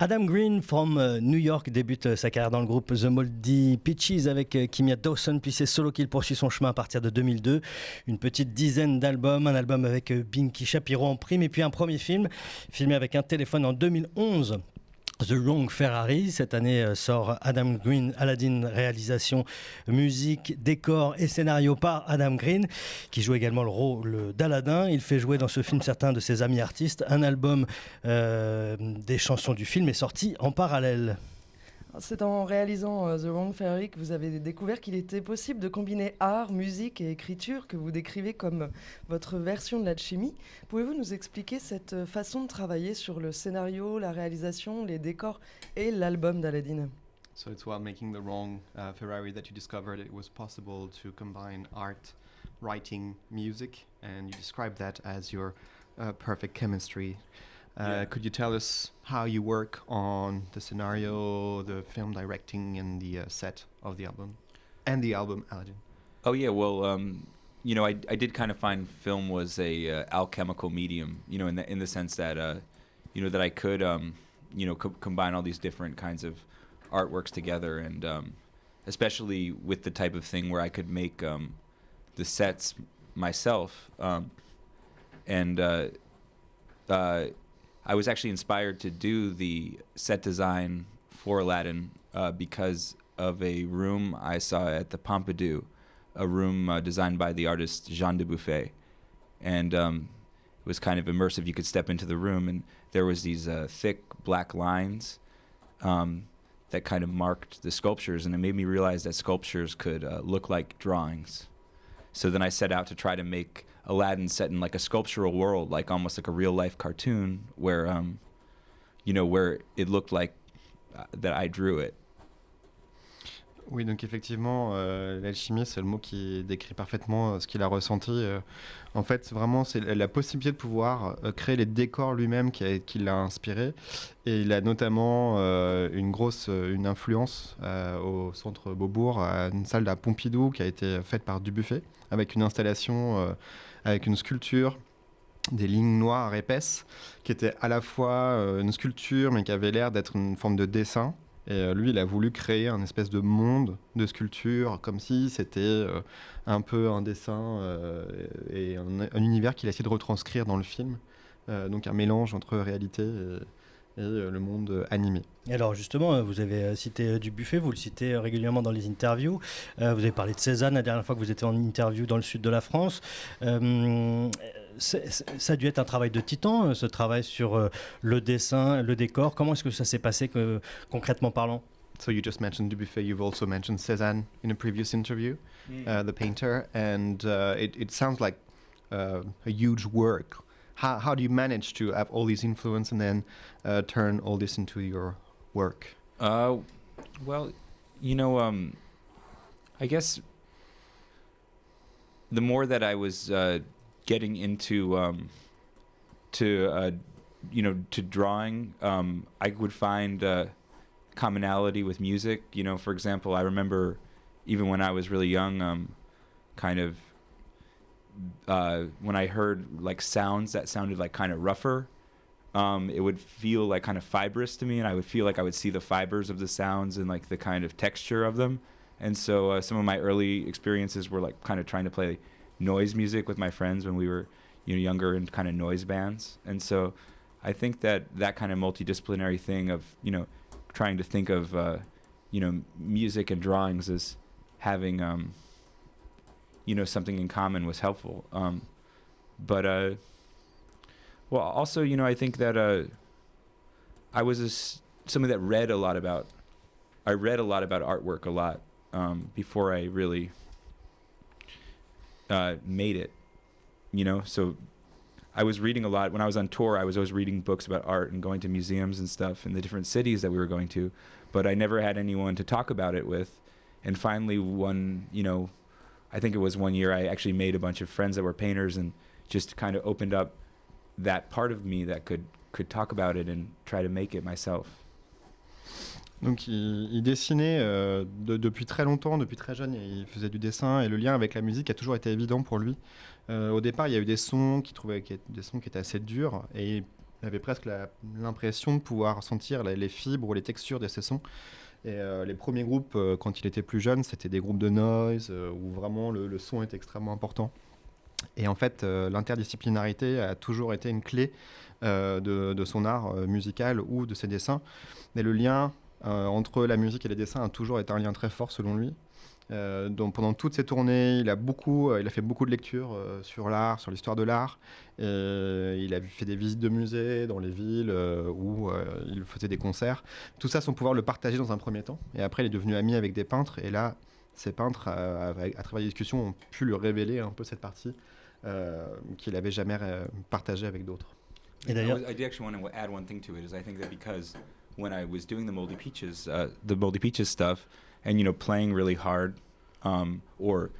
Adam Green from New York débute sa carrière dans le groupe The Moldy Peaches avec Kimya Dawson, puis c'est solo qu'il poursuit son chemin à partir de 2002. Une petite dizaine d'albums, un album avec Binky Shapiro en prime et puis un premier film, filmé avec un téléphone en 2011. The Wrong Ferrari. Cette année sort Adam Green, Aladdin, réalisation, musique, décor et scénario par Adam Green, qui joue également le rôle d'Aladdin. Il fait jouer dans ce film certains de ses amis artistes. Un album des chansons du film est sorti en parallèle. C'est en réalisant The Wrong Ferrari que vous avez découvert qu'il était possible de combiner art, musique et écriture, que vous décrivez comme votre version de l'alchimie. Pouvez-vous nous expliquer cette façon de travailler sur le scénario, la réalisation, les décors et l'album d'Aladdin? So it's while making the Wrong Ferrari that you discovered it was possible to combine art, writing, music, and you described that as your perfect chemistry. Could you tell us how you work on the scenario, the film directing, and the set of the album, and the album Aladdin? Oh yeah, well, I did kind of find film was a alchemical medium, in the sense that that I could combine all these different kinds of artworks together, and especially with the type of thing where I could make the sets myself, and I was actually inspired to do the set design for Aladdin because of a room I saw at the Pompidou, a room designed by the artist Jean Dubuffet. And it was kind of immersive. You could step into the room and there was these thick black lines that kind of marked the sculptures, and it made me realize that sculptures could look like drawings. So then I set out to try to make Aladdin set in like a sculptural world, like almost like a real life cartoon, where where it looked like that I drew it. Oui, donc effectivement, l'alchimie, c'est le mot qui décrit parfaitement ce qu'il a ressenti. En fait, vraiment, c'est la possibilité de pouvoir créer les décors lui-même qui l'a inspiré. Et il a notamment une influence au centre Beaubourg, à une salle de la Pompidou qui a été faite par Dubuffet, avec une installation, avec une sculpture, des lignes noires épaisses, qui était à la fois une sculpture, mais qui avait l'air d'être une forme de dessin. Et lui, il a voulu créer un espèce de monde de sculpture, comme si c'était un peu un dessin et un univers qu'il a essayé de retranscrire dans le film. Donc un mélange entre réalité et le monde animé. Et alors justement, vous avez cité Dubuffet, vous le citez régulièrement dans les interviews. Vous avez parlé de Cézanne la dernière fois que vous étiez en interview dans le sud de la France. Ça a dû être un travail de titan, ce travail sur le dessin, le décor. Comment est-ce que ça s'est passé concrètement parlant? So you just mentioned Dubuffet, you've also mentioned Cézanne in a previous interview, the painter, and it sounds like a huge work. How do you manage to have all these influence and then turn all this into your work? Well, I guess the more that I was getting into to drawing, I would find commonality with music. For example, I remember even when I was really young, when I heard like sounds that sounded like kind of rougher, it would feel like kind of fibrous to me, and I would feel like I would see the fibers of the sounds and like the kind of texture of them. And so some of my early experiences were like kind of trying to play noise music with my friends when we were younger, in kind of noise bands. And so I think that kind of multidisciplinary thing of trying to think of music and drawings as having something in common was helpful. But also, I think that I was somebody that read a lot about artwork a lot before I really made it. So I was reading a lot. When I was on tour, I was always reading books about art and going to museums and stuff in the different cities that we were going to, but I never had anyone to talk about it with. And finally I think it was one year I actually made a bunch of friends that were painters and just kind of opened up that part of me that could talk about it and try to make it myself. Donc il dessinait depuis très longtemps, depuis très jeune, il faisait du dessin et le lien avec la musique a toujours été évident pour lui. Au départ, il y a eu des sons qui étaient assez durs et On avait presque l'impression de pouvoir sentir les fibres ou les textures de ces sons. Et les premiers groupes, quand il était plus jeune, c'était des groupes de noise où vraiment le son est extrêmement important. Et en fait, l'interdisciplinarité a toujours été une clé de son art musical ou de ses dessins. Et le lien entre la musique et les dessins a toujours été un lien très fort selon lui. Donc pendant toutes ses tournées, il a fait beaucoup de lectures sur l'art, sur l'histoire de l'art. Il a fait des visites de musées dans les villes où il faisait des concerts. Tout ça sans pouvoir le partager dans un premier temps. Et après, il est devenu ami avec des peintres. Et là, ces peintres, à travers les discussions, ont pu lui révéler un peu cette partie qu'il n'avait jamais partagée avec d'autres. Et d'ailleurs, I did actually want to add one thing to it. Is I think that because when I was doing the Moldy Peaches stuff, and playing really hard, or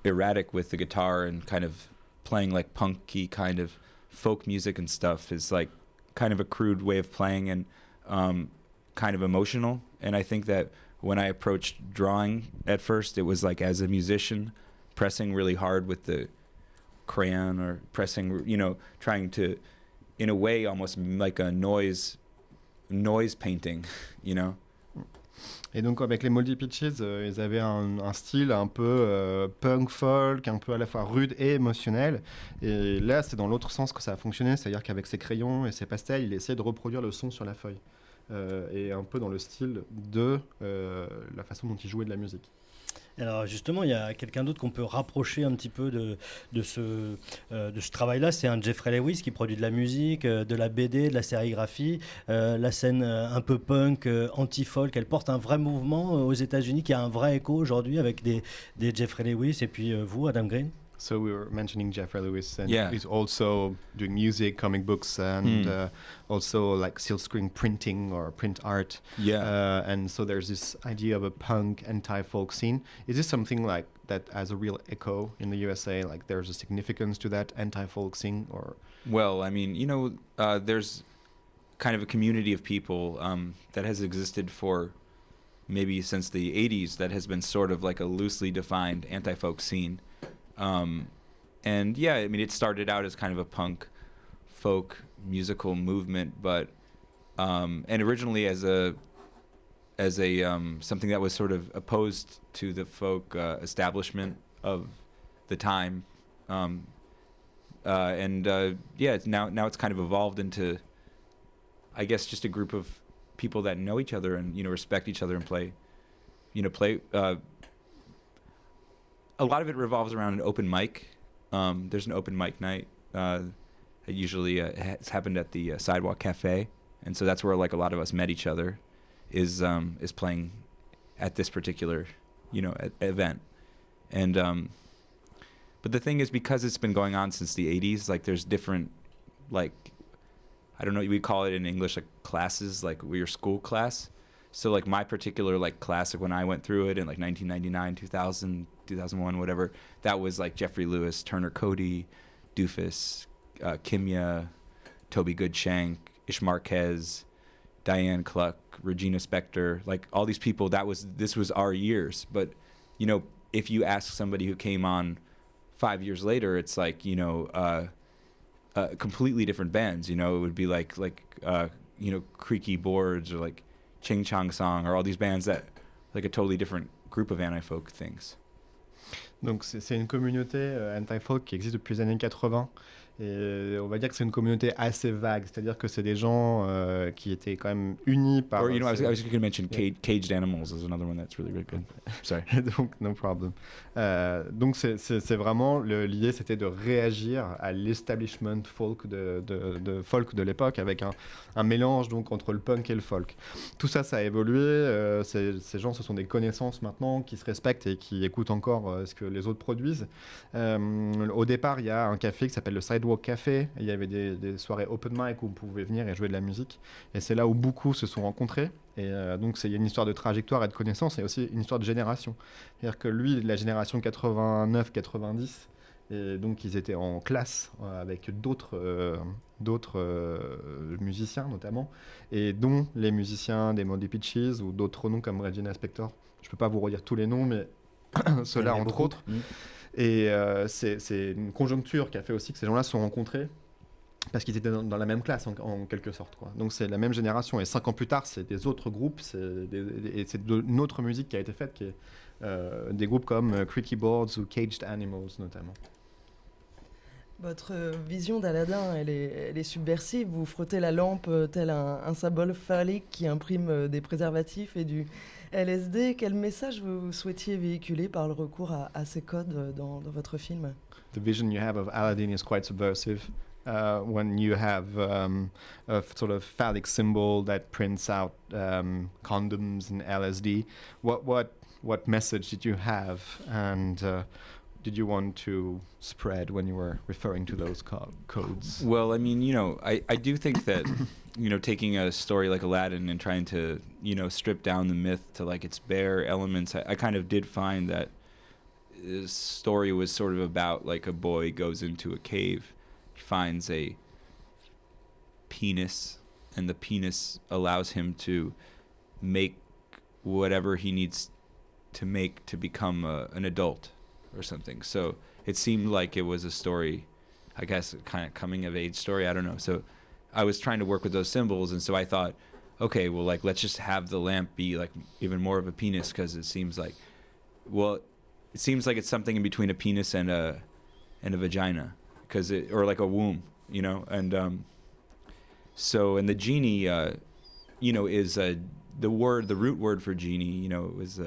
erratic with the guitar, and kind of playing like punky kind of folk music and stuff is like kind of a crude way of playing and kind of emotional. And I think that when I approached drawing at first, it was like as a musician, pressing really hard with the crayon or pressing, trying to, in a way, almost like a noise painting, Et donc avec les Moldy Peaches, ils avaient un style un peu punk folk, un peu à la fois rude et émotionnel. Et là, c'est dans l'autre sens que ça a fonctionné, c'est-à-dire qu'avec ses crayons et ses pastels, il essayait de reproduire le son sur la feuille. Et un peu dans le style de la façon dont il jouait de la musique. alors justement, il y a quelqu'un d'autre qu'on peut rapprocher un petit peu de ce travail-là. C'est un Jeffrey Lewis qui produit de la musique, de la BD, de la sérigraphie. La scène un peu punk, anti-folk, elle porte un vrai mouvement aux États-Unis qui a un vrai écho aujourd'hui avec des Jeffrey Lewis. Et puis vous, Adam Green? So we were mentioning Jeffrey Lewis, and Yeah. he's also doing music, comic books, and also like silk screen printing or print art. Yeah. And so there's this idea of a punk anti-folk scene. Is this something like that has a real echo in the USA? Like there's a significance to that anti-folk scene, or? Well, I mean, there's kind of a community of people that has existed for maybe since the 80s that has been sort of like a loosely defined anti-folk scene. And yeah, I mean, it started out as kind of a punk folk musical movement, but and originally as a something that was sort of opposed to the folk establishment of the time. Yeah, now it's kind of evolved into, I guess, just a group of people that know each other and respect each other and play. A lot of it revolves around an open mic. There's an open mic night. It usually has happened at the Sidewalk Cafe, and so that's where like a lot of us met each other. Is playing at this particular event, and but the thing is, because it's been going on since the 80s, like there's different, like, I don't know, we call it in English like classes, like your school class. So like my particular like class, like when I went through it in like 1999, 2000, 2001, whatever, that was like Jeffrey Lewis, Turner Cody, Doofus, Kimya, Toby Goodshank, Ish Marquez, Diane Cluck, Regina Spektor, like all these people. This was our years. But if you ask somebody who came on 5 years later, it's like completely different bands. It would be like Creaky Boards or like Ching Chong Song or all these bands that like a totally different group of anti-folk things. Donc c'est une communauté anti-folk qui existe depuis les années 80. Et on va dire que c'est une communauté assez vague, c'est-à-dire que c'est des gens qui étaient quand même unis par... Or, I was going to mention Caged Animals is another one that's really, really good. Sorry. Donc, no problem. Donc c'est vraiment, l'idée c'était de réagir à l'establishment folk de folk de l'époque avec un mélange donc entre le punk et le folk. Tout ça a évolué, ces gens ce sont des connaissances maintenant qui se respectent et qui écoutent encore ce que les autres produisent. Au départ, il y a un café qui s'appelle le Sidewalk Café, et il y avait des soirées open mic où on pouvait venir et jouer de la musique, et c'est là où beaucoup se sont rencontrés. Et donc il y a une histoire de trajectoire et de connaissances, et aussi une histoire de génération. C'est-à-dire que lui, la génération 89-90, et donc ils étaient en classe avec d'autres musiciens notamment, et dont les musiciens des Moldy Peaches ou d'autres noms comme Regina Spektor. Je peux pas vous redire tous les noms, mais ceux-là entre autres. Et c'est une conjoncture qui a fait aussi que ces gens-là se sont rencontrés parce qu'ils étaient dans la même classe en quelque sorte, quoi. Donc c'est la même génération, et 5 ans plus tard c'est des autres groupes, et c'est une autre musique qui a été faite, qui est des groupes comme Creaky Boards ou Caged Animals notamment. Votre vision d'Aladin, elle est subversive. Vous frottez la lampe tel un symbole phallique qui imprime des préservatifs et du LSD. Quel message vous souhaitiez véhiculer par le recours à ces codes dans votre film? The vision you have of Aladdin is quite subversive. When you have a sort of phallic symbol that prints out condoms and LSD, what message did you have, and did you want to spread when you were referring to those codes? Well, I mean, I do think that, taking a story like Aladdin and trying to, strip down the myth to like its bare elements, I kind of did find that this story was sort of about like a boy goes into a cave, he finds a penis, and the penis allows him to make whatever he needs to make to become an adult or something. So it seemed like it was a story, I guess, kind of coming of age story. I don't know. So I was trying to work with those symbols, and so I thought, okay, well, like, let's just have the lamp be like even more of a penis, because it seems like it's something in between a penis and a vagina, or like a womb, and so, and the genie, is the root word for genie, it was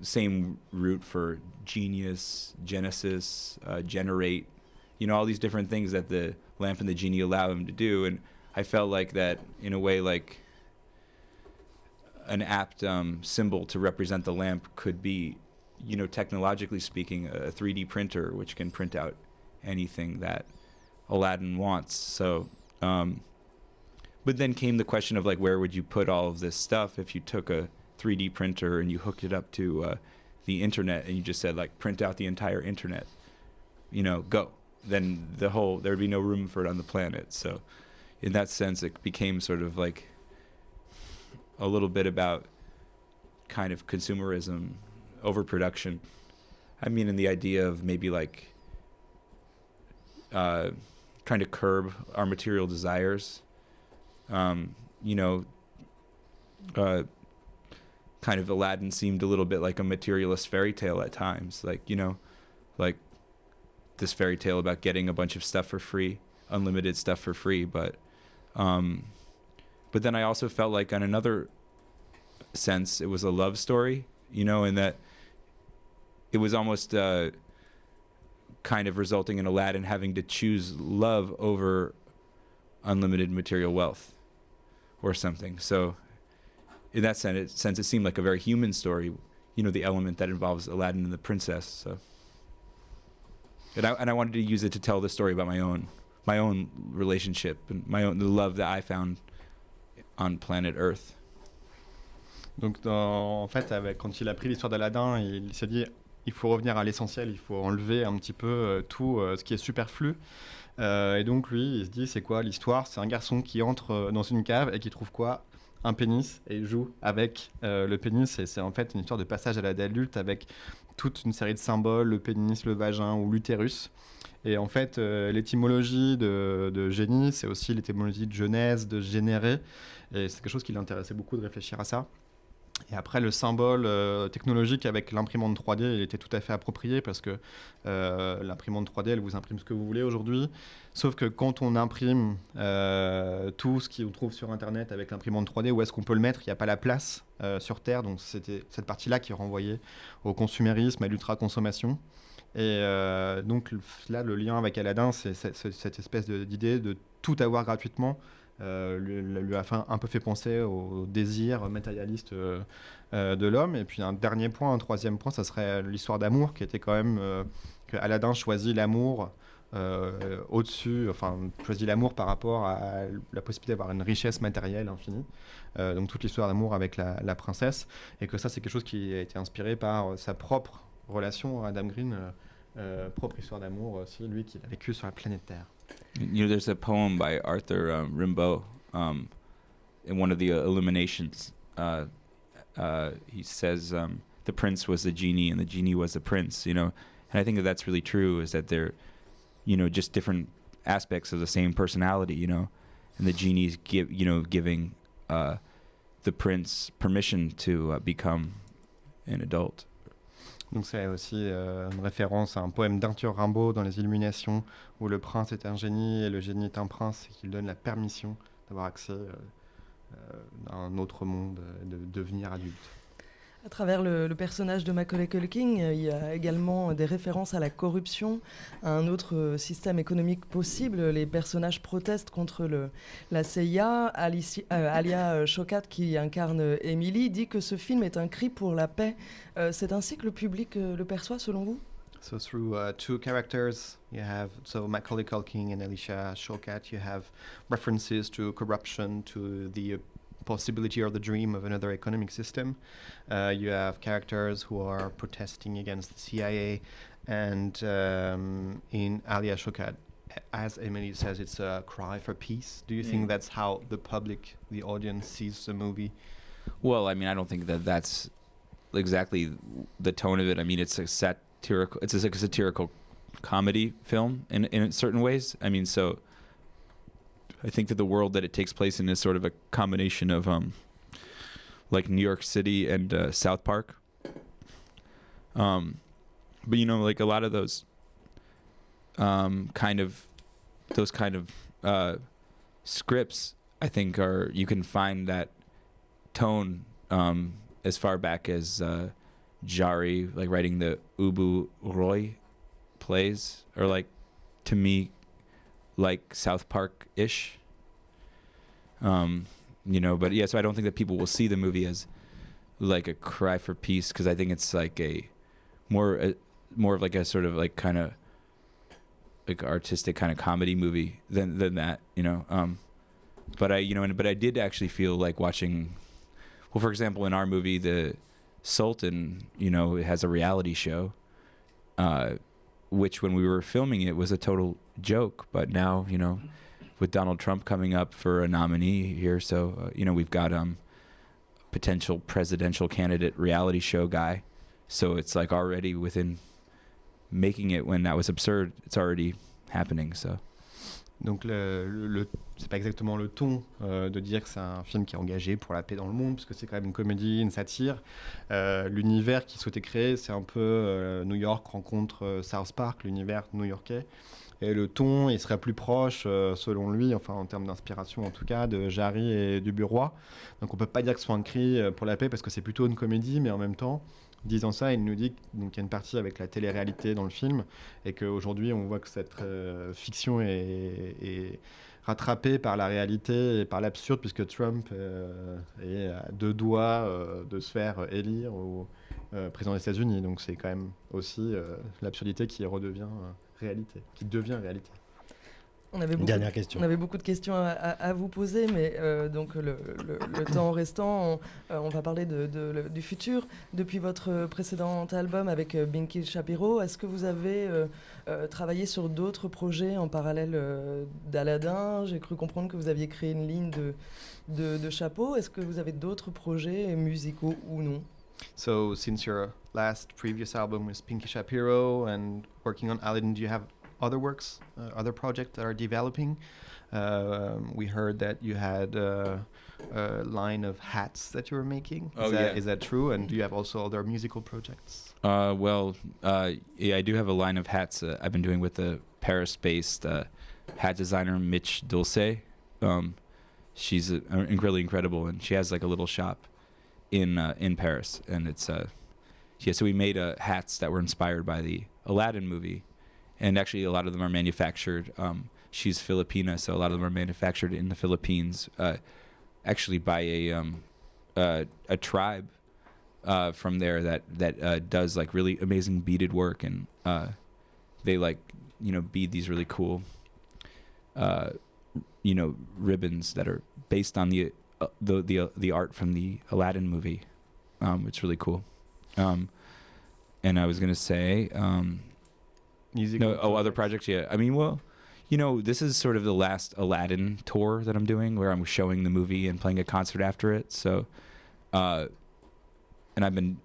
same root for genius, genesis, generate, all these different things that the lamp and the genie allow him to do. And I felt like that, in a way, like an apt symbol to represent the lamp could be, technologically speaking, a 3D printer, which can print out anything that Aladdin wants. So, but then came the question of like, where would you put all of this stuff if you took a 3D printer and you hooked it up to the internet and you just said like, print out the entire internet, go. Then there'd be no room for it on the planet. So in that sense, it became sort of like a little bit about kind of consumerism, overproduction. I mean, in the idea of maybe like trying to curb our material desires, kind of Aladdin seemed a little bit like a materialist fairy tale at times, like this fairy tale about getting a bunch of stuff for free, unlimited stuff for free, but then I also felt like, on another sense, it was a love story, in that it was almost kind of resulting in Aladdin having to choose love over unlimited material wealth or something. So in that sense, it seemed like a very human story, the element that involves Aladdin and the princess. So, and I wanted to use it to tell the story about my own relationship and the love that I found on planet Earth. Donc en fait, quand il a pris l'histoire d'Aladin, il s'est dit, il faut revenir à l'essentiel, il faut enlever un petit peu tout ce qui est superflu. Et donc lui, il se dit, c'est quoi l'histoire? C'est un garçon qui entre dans une cave et qui trouve quoi? Un pénis, et il joue avec le pénis, et c'est en fait une histoire de passage à l'âge adulte avec toute une série de symboles, le pénis, le vagin ou l'utérus. Et en fait, l'étymologie de génie, c'est aussi l'étymologie de genèse, de générer, et c'est quelque chose qui l'intéressait beaucoup de réfléchir à ça. Et après, le symbole technologique avec l'imprimante 3D, il était tout à fait approprié, parce que l'imprimante 3D, elle vous imprime ce que vous voulez aujourd'hui. Sauf que quand on imprime tout ce qu'on trouve sur Internet avec l'imprimante 3D, où est-ce qu'on peut le mettre? Il n'y a pas la place sur Terre. Donc c'était cette partie-là qui renvoyait au consumérisme, à l'ultra-consommation. Et donc là, le lien avec Aladdin, c'est cette espèce d'idée de tout avoir gratuitement. Lui a un peu fait penser au désir matérialiste de l'homme. Et puis un troisième point, ça serait l'histoire d'amour, qui était quand même que Aladdin choisit l'amour au-dessus, choisit l'amour par rapport à la possibilité d'avoir une richesse matérielle infinie. Donc toute l'histoire d'amour avec la princesse, et que ça, c'est quelque chose qui a été inspiré par sa propre relation à Adam Green, propre histoire d'amour aussi, lui qui a vécu sur la planète Terre. There's a poem by Arthur Rimbaud in one of the Illuminations. He says the prince was the genie and the genie was the prince, and I think that's really true, is that they're, just different aspects of the same personality, you know, and the genie's giving the prince permission to become an adult. Donc c'est aussi une référence à un poème d'Arthur Rimbaud dans Les Illuminations, où le prince est un génie et le génie est un prince, et qu'il donne la permission d'avoir accès à un autre monde, de devenir adulte. À travers le personnage de Macaulay Culkin, il y a également des références à la corruption, à un autre système économique possible. Les personnages protestent contre la CIA. Alia Shawkat, qui incarne Emily, dit que ce film est un cri pour la paix. C'est ainsi que le public le perçoit, selon vous? So through two characters, you have Macaulay Culkin and Alicia Shawkat. You have references to corruption, to the possibility or the dream of another economic system. You have characters who are protesting against the CIA, and in Alia Shawkat, as Emily says, it's a cry for peace. Do you think that's how the public, the audience, sees the movie? Well, I mean, I don't think that that's exactly the tone of it. I mean, it's a satirical comedy film in certain ways. I mean, so I think that the world that it takes place in is sort of a combination of like New York City and South Park. But you know, like a lot of those kind of scripts, I think you can find that tone as far back as Jari, like writing the Ubu Roy plays, or like, to me, like South Park-ish. You know, but yeah, so I don't think that people will see the movie as like a cry for peace, because I think it's like more of like a sort of like kind of like artistic kind of comedy movie than that, you know. But I did actually feel like watching, well, for example, in our movie, the Sultan, you know, it has a reality show, which when we were filming it was a total joke, but now, you know, with Donald Trump coming up for a nominee here, so you know, we've got potential presidential candidate reality show guy, so it's like already within making it, when that was absurd, it's already happening. So Donc c'est pas exactement le ton de dire que c'est un film qui est engagé pour la paix dans le monde, parce que c'est quand même une comédie, une satire. L'univers qu'il souhaitait créer, c'est un peu New York rencontre South Park, l'univers new-yorkais. Et le ton, il serait plus proche, selon lui, enfin en termes d'inspiration en tout cas, de Jarry et du Bureau. Donc on peut pas dire que ce soit un cri pour la paix, parce que c'est plutôt une comédie, mais en même temps, disant ça, il nous dit qu'il y a une partie avec la télé-réalité dans le film, et qu'aujourd'hui on voit que cette fiction est rattrapée par la réalité et par l'absurde, puisque Trump est à deux doigts de se faire élire au président des États-Unis. Donc c'est quand même aussi l'absurdité qui redevient réalité, qui devient réalité. Dernière question. On avait beaucoup de questions à vous poser, mais donc le temps restant, on va parler du futur. Depuis votre précédent album avec Binky Shapiro, est-ce que vous avez travaillé sur d'autres projets en parallèle d'Aladdin? J'ai cru comprendre que vous aviez créé une ligne de chapeaux. Est-ce que vous avez d'autres projets musicaux ou non? So since your last previous album with Pinky Shapiro and working on Aladdin, do you have other works, other projects that are developing? We heard that you had a line of hats that you were making. Is that true? And do you have also other musical projects? Yeah, I do have a line of hats I've been doing with the Paris-based hat designer Mitch Dulce. She's really incredible, and she has like a little shop in Paris, and it's so we made hats that were inspired by the Aladdin movie. And actually, a lot of them are manufactured. She's Filipina, so a lot of them are manufactured in the Philippines, actually by a tribe from there that does like really amazing beaded work, and they like, you know, bead these really cool you know, ribbons that are based on the art from the Aladdin movie. It's really cool. And I was gonna say. Other projects, yeah. I mean, well, you know, this is sort of the last Aladdin tour that I'm doing, where I'm showing the movie and playing a concert after it. So, and I've been,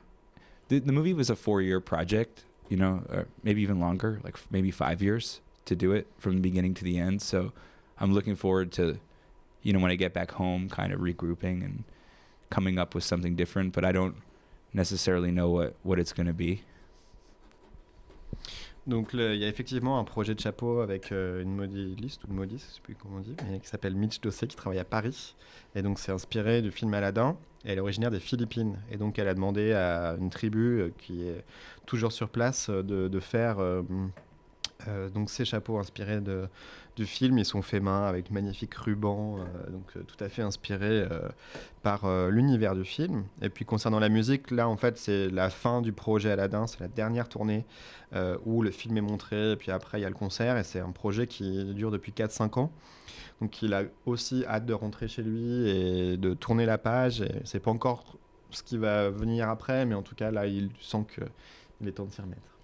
the movie was a 4-year project, you know, or maybe even longer, like maybe 5 years. do it from the beginning to the end. So I'm looking forward to, you know, when I get back home, kind of regrouping and coming up with something different. But I don't necessarily know what it's going to be. Donc il y a effectivement un projet de chapeau avec une modéliste ou une modiste, je ne sais plus comment on dit, mais qui s'appelle Mitch Dossé, qui travaille à Paris. Et donc c'est inspiré du film Aladdin. Et elle est originaire des Philippines. Et donc elle a demandé à une tribu qui est toujours sur place de faire donc ces chapeaux inspirés du film. Ils sont faits main avec de magnifiques rubans, donc tout à fait inspirés par l'univers du film. Et puis concernant la musique, là en fait c'est la fin du projet Aladdin, c'est la dernière tournée où le film est montré, et puis après il y a le concert, et c'est un projet qui dure depuis 4-5 ans. Donc il a aussi hâte de rentrer chez lui et de tourner la page, et c'est pas encore ce qui va venir après, mais en tout cas là il sent qu'il est temps de s'y remettre.